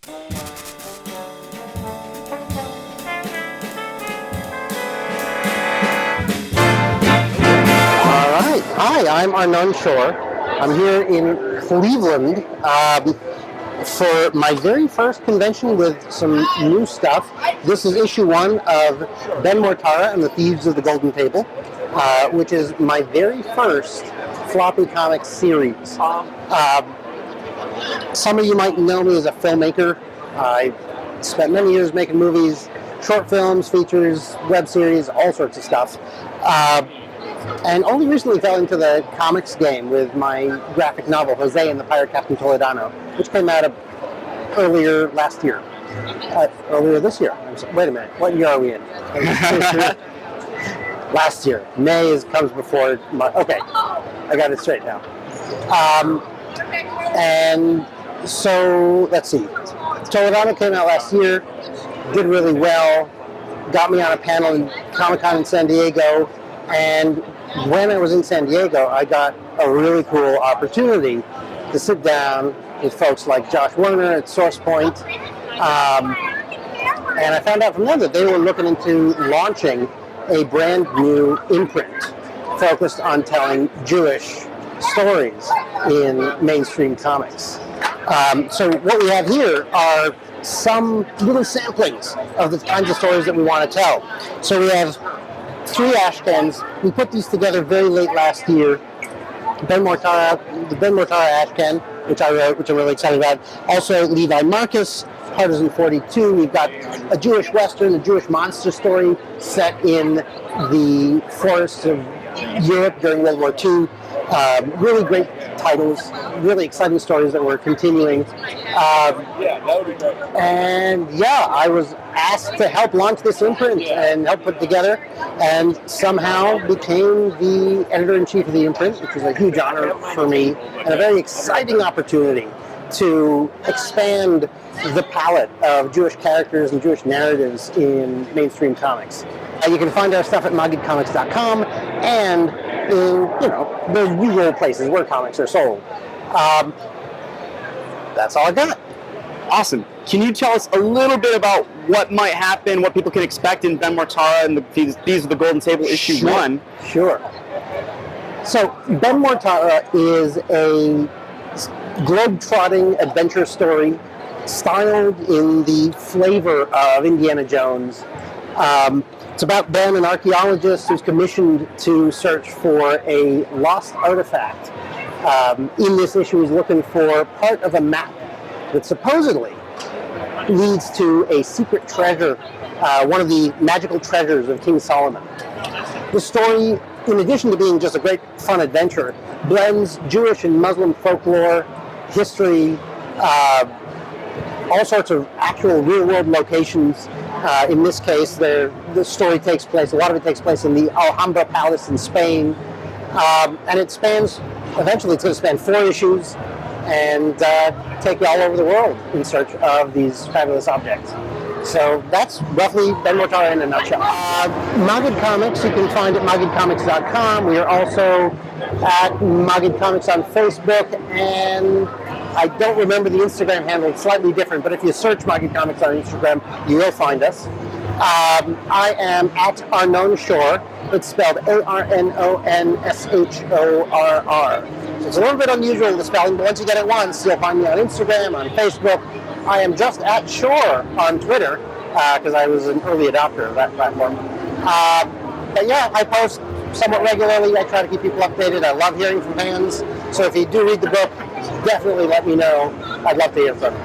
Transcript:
All right. Hi, I'm Arnon Shorr. I'm here in Cleveland for my very first convention with some new stuff. This is issue 1 of Ben Mortara and the Thieves of the Golden Table, which is my very first floppy comics series. Some of you might know me as a filmmaker. I spent many years making movies, short films, features, web series, all sorts of stuff. And only recently fell into the comics game with my graphic novel, Jose and the Pirate Captain Toledano, which came out earlier last year. Earlier this year. Wait a minute, what year are we in? Last year. May comes before March. Okay, I got it straight now. And so, let's see. Toledano came out last year, did really well, got me on a panel in Comic-Con in San Diego, and when I was in San Diego, I got a really cool opportunity to sit down with folks like Joshua Werner at Source Point, and I found out from them that they were looking into launching a brand new imprint focused on telling Jewish stories in mainstream comics. So what we have here are some little samplings of the kinds of stories that we want to tell. So we have 3 Ashkens. We put these together very late last year. The Ben Mortara Ashken, which I wrote, which I'm really excited about. Also, Levi Marcus, Partisan 42. We've got a Jewish Western, a Jewish monster story set in the forests of Europe during World War II. Really great titles, really exciting stories that we're continuing. And yeah, I was asked to help launch this imprint and help put it together, and somehow became the editor-in-chief of the imprint, which was a huge honor for me and a very exciting opportunity to expand the palette of Jewish characters and Jewish narratives in mainstream comics. You can find our stuff at maggidcomics.com and in, the usual places where comics are sold. That's all I got. Awesome. Can you tell us a little bit about what might happen, what people can expect in Ben Mortara and the Thieves of the Golden Table issue 1? Sure. So Ben Mortara is a globe-trotting adventure story styled in the flavor of Indiana Jones. It's about Ben, an archaeologist who's commissioned to search for a lost artifact. In this issue, he's looking for part of a map that supposedly leads to a secret treasure, one of the magical treasures of King Solomon. The story, in addition to being just a great fun adventure, blends Jewish and Muslim folklore, history, all sorts of actual real-world locations. In this case, the story takes place, a lot of it takes place in the Alhambra Palace in Spain, and it spans, eventually it's going to span 4 issues, and take you all over the world in search of these fabulous objects. So that's roughly Ben Mortara in a nutshell. Maggid Comics, you can find at maggidcomics.com. We are also at Maggid Comics on Facebook, and I don't remember the Instagram handle, it's slightly different, but if you search Maggid Comics on Instagram, you will find us. I am at Arnon Shorr. It's spelled ARNONSHORR. So it's a little bit unusual, the spelling, but once you get it once, you'll find me on Instagram, on Facebook. I am just at Shorr on Twitter, because I was an early adopter of that platform. But yeah, I post somewhat regularly. I try to keep people updated. I love hearing from fans. So if you do read the book, definitely let me know. I'd love to hear from you.